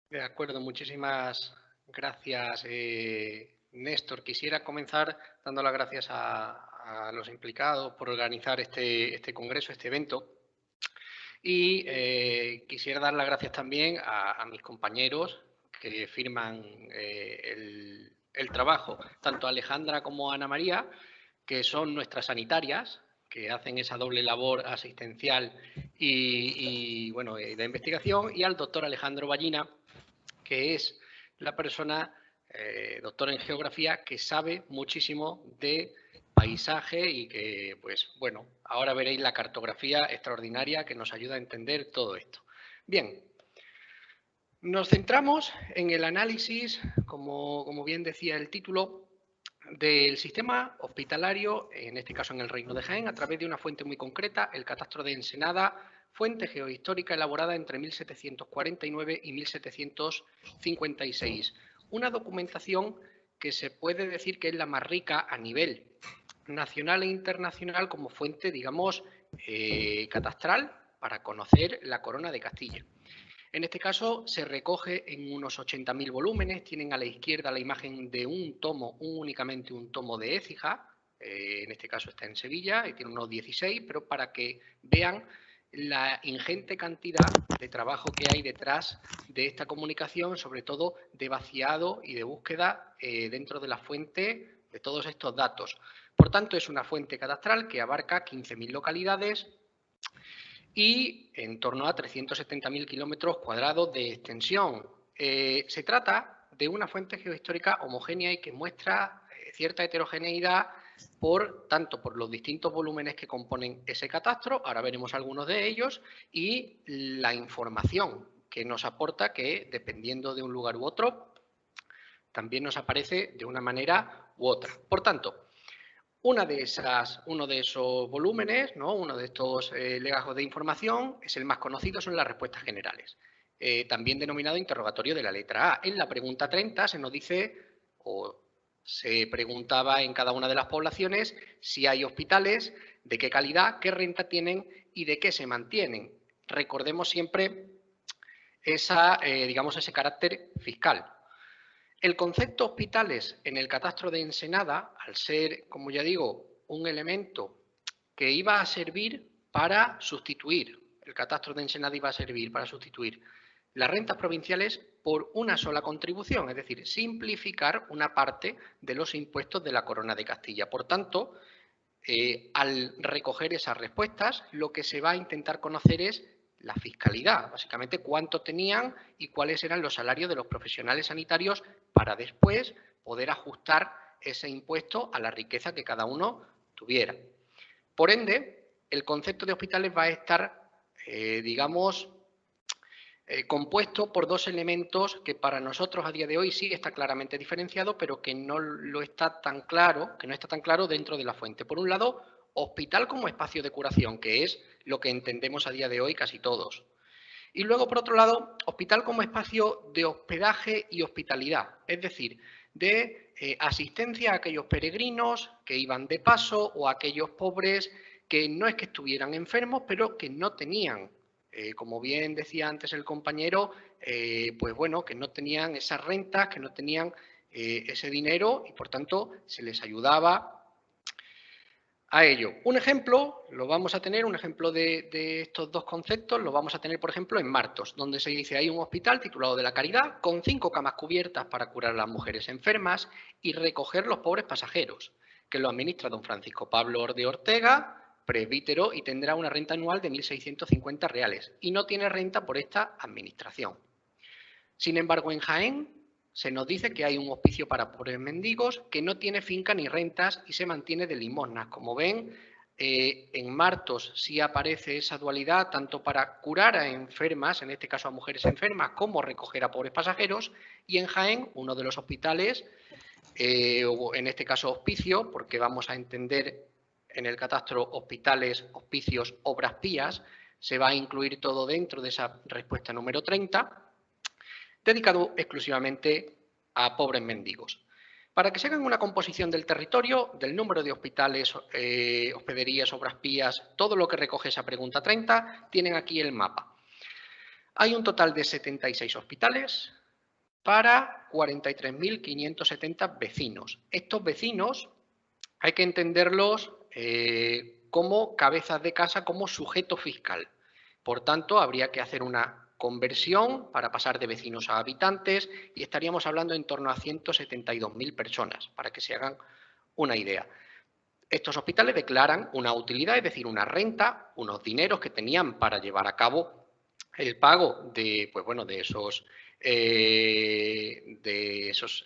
De acuerdo, muchísimas gracias, Néstor. Quisiera comenzar dando las gracias a los implicados por organizar este congreso, este evento. Y quisiera dar las gracias también a mis compañeros que firman el trabajo, tanto a Alejandra como a Ana María, que son nuestras sanitarias, que hacen esa doble labor asistencial bueno, de investigación, y al doctor Alejandro Ballina, que es la persona, doctora en geografía, que sabe muchísimo de paisaje y que, pues bueno, ahora veréis la cartografía extraordinaria que nos ayuda a entender todo esto. Bien, nos centramos en el análisis, como bien decía el título, del sistema hospitalario, en este caso en el Reino de Jaén, a través de una fuente muy concreta, el catastro de Ensenada, fuente geohistórica elaborada entre 1749 y 1756. Una documentación que se puede decir que es la más rica a nivel nacional e internacional como fuente, digamos, catastral para conocer la corona de Castilla. En este caso se recoge en unos 80.000 volúmenes. Tienen a la izquierda la imagen de un tomo, únicamente un tomo de Écija. En este caso está en Sevilla y tiene unos 16, pero para que vean la ingente cantidad de trabajo que hay detrás de esta comunicación, sobre todo de vaciado y de búsqueda dentro de la fuente de todos estos datos. Por tanto, es una fuente catastral que abarca 15.000 localidades y en torno a 370.000 kilómetros cuadrados de extensión. Se trata de una fuente geohistórica homogénea y que muestra cierta heterogeneidad tanto por los distintos volúmenes que componen ese catastro, ahora veremos algunos de ellos, y la información que nos aporta, que dependiendo de un lugar u otro, también nos aparece de una manera u otra. Por tanto, uno de esos volúmenes, ¿no? Uno de estos legajos de información, es el más conocido, son las respuestas generales, también denominado interrogatorio de la letra A. En la pregunta 30 se nos dice, o se preguntaba en cada una de las poblaciones, si hay hospitales, de qué calidad, qué renta tienen y de qué se mantienen. Recordemos siempre digamos, ese carácter fiscal. El concepto hospitales en el catastro de Ensenada, al ser, como ya digo, un elemento que iba a servir para sustituir, el catastro de Ensenada iba a servir para sustituir las rentas provinciales por una sola contribución, es decir, simplificar una parte de los impuestos de la Corona de Castilla. Por tanto, al recoger esas respuestas, lo que se va a intentar conocer es la fiscalidad, básicamente cuánto tenían y cuáles eran los salarios de los profesionales sanitarios para después poder ajustar ese impuesto a la riqueza que cada uno tuviera. Por ende, el concepto de hospitales va a estar, digamos, compuesto por dos elementos que para nosotros a día de hoy sí está claramente diferenciado, pero que no está tan claro dentro de la fuente. Por un lado, hospital como espacio de curación, que es lo que entendemos a día de hoy casi todos. Y luego, por otro lado, hospital como espacio de hospedaje y hospitalidad, es decir, de asistencia a aquellos peregrinos que iban de paso o a aquellos pobres que no es que estuvieran enfermos, pero que no tenían, como bien decía antes el compañero, pues bueno, que no tenían esas rentas, que no tenían ese dinero y por tanto se les ayudaba a ello. Un ejemplo, un ejemplo de estos dos conceptos, lo vamos a tener, por ejemplo, en Martos, donde se dice hay un hospital titulado de la Caridad con 5 camas cubiertas para curar a las mujeres enfermas y recoger los pobres pasajeros, que lo administra don Francisco Pablo de Ortega, presbítero, y tendrá una renta anual de 1.650 reales y no tiene renta por esta administración. Sin embargo, en Jaén se nos dice que hay un hospicio para pobres mendigos que no tiene finca ni rentas y se mantiene de limosnas. Como ven, en Martos sí aparece esa dualidad, tanto para curar a enfermas, en este caso a mujeres enfermas, como recoger a pobres pasajeros. Y en Jaén, uno de los hospitales, o en este caso hospicio, porque vamos a entender en el catastro hospitales, hospicios, obras pías, se va a incluir todo dentro de esa respuesta número 30, dedicado exclusivamente a pobres mendigos. Para que se hagan una composición del territorio, del número de hospitales, hospederías, obras pías, todo lo que recoge esa pregunta 30, tienen aquí el mapa. Hay un total de 76 hospitales, para 43.570 vecinos. Estos vecinos hay que entenderlos como cabezas de casa, como sujeto fiscal. Por tanto, habría que hacer una conversión para pasar de vecinos a habitantes y estaríamos hablando en torno a 172.000 personas, para que se hagan una idea. Estos hospitales declaran una utilidad, es decir, una renta, unos dineros que tenían para llevar a cabo el pago de, pues bueno, de esos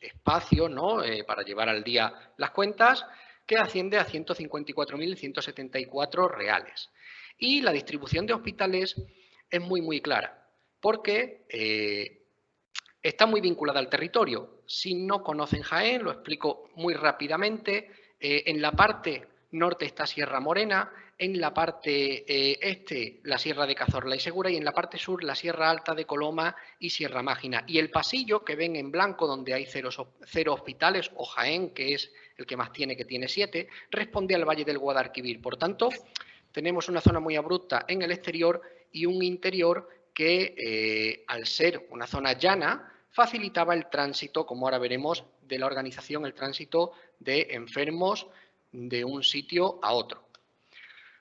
espacios, ¿no? Para llevar al día las cuentas, que asciende a 154.174 reales. Y la distribución de hospitales es muy, muy clara, porque está muy vinculada al territorio. Si no conocen Jaén, lo explico muy rápidamente. En la parte norte está Sierra Morena, en la parte este la Sierra de Cazorla y Segura y en la parte sur la Sierra Alta de Coloma y Sierra Mágina. Y el pasillo que ven en blanco donde hay 0 hospitales, o Jaén, que es el que más tiene, que tiene 7, responde al Valle del Guadalquivir. Por tanto, tenemos una zona muy abrupta en el exterior y un interior que, al ser una zona llana, facilitaba el tránsito, como ahora veremos, de la organización, el tránsito de enfermos de un sitio a otro.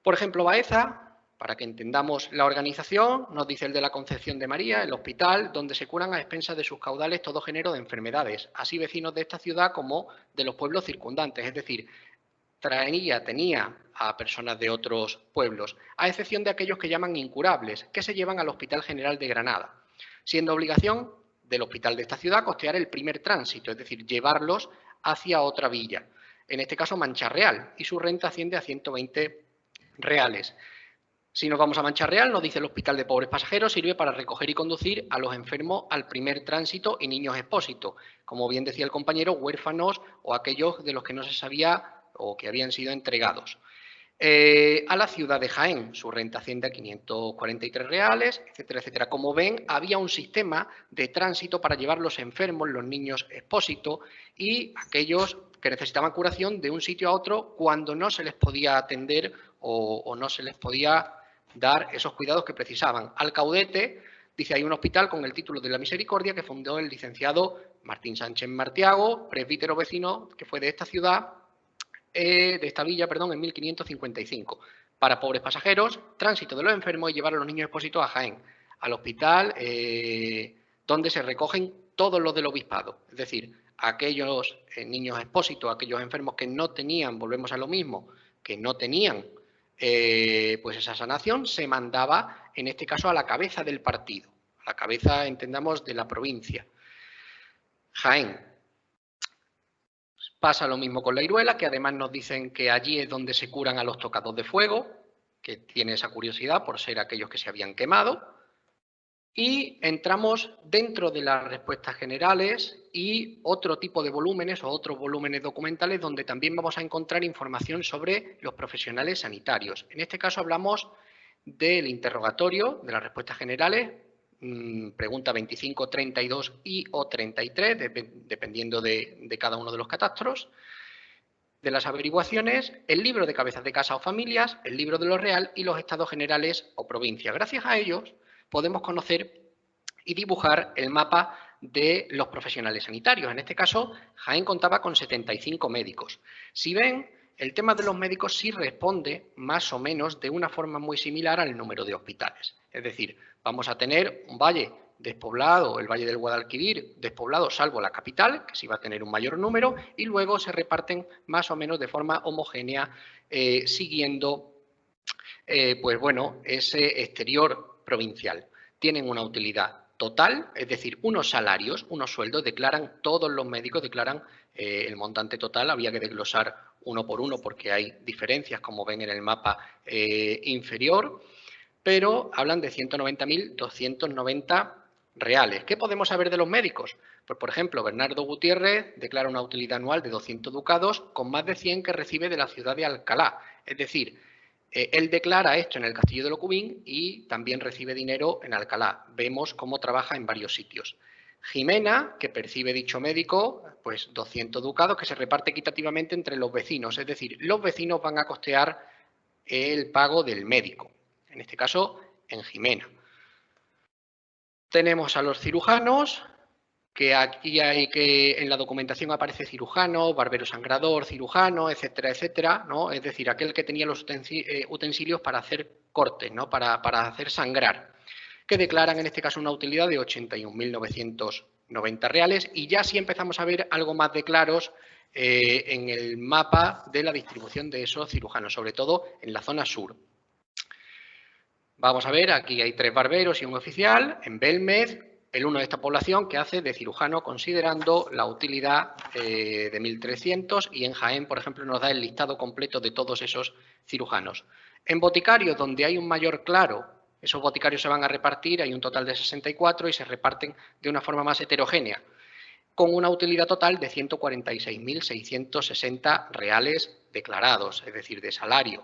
Por ejemplo, Baeza, para que entendamos la organización, nos dice el de la Concepción de María, el hospital, donde se curan a expensas de sus caudales todo género de enfermedades, así vecinos de esta ciudad como de los pueblos circundantes, es decir, tenía a personas de otros pueblos, a excepción de aquellos que llaman incurables, que se llevan al Hospital General de Granada, siendo obligación del hospital de esta ciudad costear el primer tránsito, es decir, llevarlos hacia otra villa, en este caso Mancha Real, y su renta asciende a 120 reales. Si nos vamos a Mancha Real, nos dice el Hospital de Pobres Pasajeros, sirve para recoger y conducir a los enfermos al primer tránsito y niños expósitos, como bien decía el compañero, huérfanos o aquellos de los que no se sabía o que habían sido entregados. A la ciudad de Jaén, su renta asciende a 543 reales, etcétera, etcétera. Como ven, había un sistema de tránsito para llevar los enfermos, los niños expósitos y aquellos que necesitaban curación de un sitio a otro cuando no se les podía atender o no se les podía dar esos cuidados que precisaban. Alcaudete, dice, hay un hospital con el título de la Misericordia que fundó el licenciado Martín Sánchez Martiago, presbítero vecino que fue de esta ciudad, de esta villa, perdón, en 1555, para pobres pasajeros, tránsito de los enfermos y llevar a los niños expósitos a Jaén, al hospital donde se recogen todos los del obispado, es decir, aquellos niños expósitos, aquellos enfermos que no tenían, volvemos a lo mismo, que no tenían pues esa sanación, se mandaba, en este caso, a la cabeza del partido, a la cabeza, entendamos, de la provincia. Jaén. Pasa lo mismo con la Iruela, que además nos dicen que allí es donde se curan a los tocados de fuego, que tiene esa curiosidad por ser aquellos que se habían quemado. Y entramos dentro de las respuestas generales y otro tipo de volúmenes o otros volúmenes documentales donde también vamos a encontrar información sobre los profesionales sanitarios. En este caso hablamos del interrogatorio de las respuestas generales, pregunta 25, 32 y o 33, dependiendo de cada uno de los catastros, de las averiguaciones, el libro de cabezas de casa o familias, el libro de lo real y los estados generales o provincias. Gracias a ellos podemos conocer y dibujar el mapa de los profesionales sanitarios. En este caso, Jaén contaba con 75 médicos. Si ven, el tema de los médicos sí responde más o menos de una forma muy similar al número de hospitales. Es decir, vamos a tener un valle despoblado, el Valle del Guadalquivir, despoblado salvo la capital, que sí va a tener un mayor número, y luego se reparten más o menos de forma homogénea, siguiendo pues bueno, ese exterior provincial. Tienen una utilidad total, es decir, unos salarios, unos sueldos, declaran, todos los médicos declaran el montante total, había que desglosar uno por uno porque hay diferencias, como ven en el mapa inferior, pero hablan de 190.290 reales. ¿Qué podemos saber de los médicos? Pues, por ejemplo, Bernardo Gutiérrez declara una utilidad anual de 200 ducados con más de 100 que recibe de la ciudad de Alcalá. Es decir, él declara esto en el Castillo de Locubín y también recibe dinero en Alcalá. Vemos cómo trabaja en varios sitios. Jimena, que percibe dicho médico, pues 200 ducados que se reparte equitativamente entre los vecinos. Es decir, los vecinos van a costear el pago del médico. En este caso, en Jimena. Tenemos a los cirujanos, que aquí hay que en la documentación aparece cirujano, barbero sangrador, cirujano, etcétera, etcétera, ¿no? Es decir, aquel que tenía los utensilios para hacer cortes, ¿no? Para hacer sangrar, que declaran en este caso una utilidad de 81.990 reales, y ya sí empezamos a ver algo más de claros en el mapa de la distribución de esos cirujanos, sobre todo en la zona sur. Vamos a ver, aquí hay 3 barberos y un oficial, en Belmez, el uno de esta población que hace de cirujano considerando la utilidad de 1.300, y en Jaén, por ejemplo, nos da el listado completo de todos esos cirujanos. En boticarios, donde hay un mayor claro, esos boticarios se van a repartir, hay un total de 64 y se reparten de una forma más heterogénea, con una utilidad total de 146.660 reales declarados, es decir, de salario.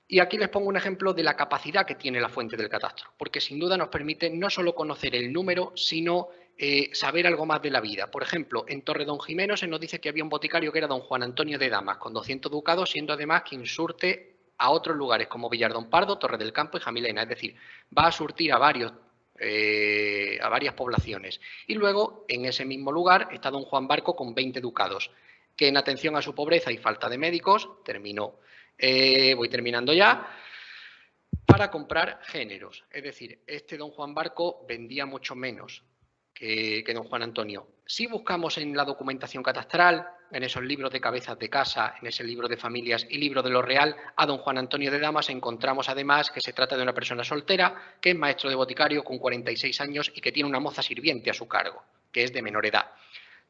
Y aquí les pongo un ejemplo de la capacidad que tiene la fuente del catastro, porque sin duda nos permite no solo conocer el número, sino saber algo más de la vida. Por ejemplo, en Torredonjimeno se nos dice que había un boticario que era don Juan Antonio de Damas, con 200 ducados, siendo además quien surte a otros lugares como Villardón Pardo, Torre del Campo y Jamilena. Es decir, va a surtir a varias poblaciones. Y luego, en ese mismo lugar, está don Juan Barco con 20 ducados, que en atención a su pobreza y falta de médicos, terminó. Voy terminando ya. Para comprar géneros, es decir, este don Juan Barco vendía mucho menos que don Juan Antonio. Si buscamos en la documentación catastral, en esos libros de cabezas de casa, en ese libro de familias y libro de lo real, a don Juan Antonio de Damas encontramos además que se trata de una persona soltera, que es maestro de boticario con 46 años y que tiene una moza sirviente a su cargo, que es de menor edad.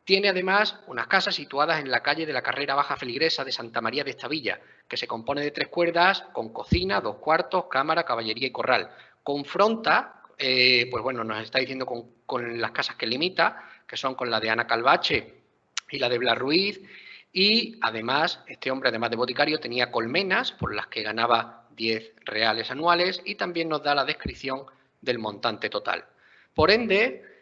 Tiene además unas casas situadas en la calle de la Carrera Baja Feligresa de Santa María de Estavilla, que se compone de 3 cuerdas, con cocina, 2 cuartos, cámara, caballería y corral. Confronta, pues bueno, nos está diciendo con las casas que limita, que son con la de Ana Calvache y la de Blas Ruiz, y además, este hombre, además de boticario, tenía colmenas por las que ganaba 10 reales anuales, y también nos da la descripción del montante total. Por ende,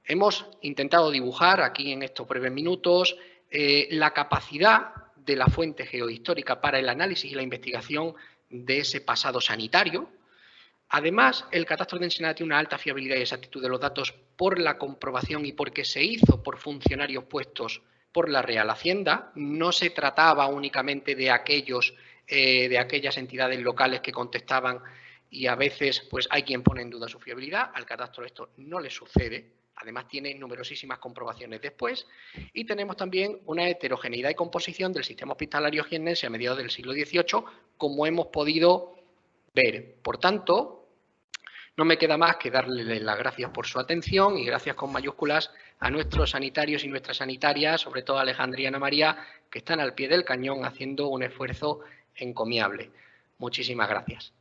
hemos intentado dibujar aquí en estos breves minutos la capacidad de la fuente geohistórica para el análisis y la investigación de ese pasado sanitario. Además, el catastro de Ensenada tiene una alta fiabilidad y exactitud de los datos por la comprobación y porque se hizo por funcionarios puestos por la Real Hacienda. No se trataba únicamente de aquellas entidades locales que contestaban, y a veces pues hay quien pone en duda su fiabilidad. Al catastro esto no le sucede. Además tiene numerosísimas comprobaciones después, y tenemos también una heterogeneidad y composición del sistema hospitalario jiennense a mediados del siglo XVIII, como hemos podido ver. Por tanto, no me queda más que darles las gracias por su atención, y gracias con mayúsculas a nuestros sanitarios y nuestras sanitarias, sobre todo a Alejandra y Ana María, que están al pie del cañón haciendo un esfuerzo encomiable. Muchísimas gracias.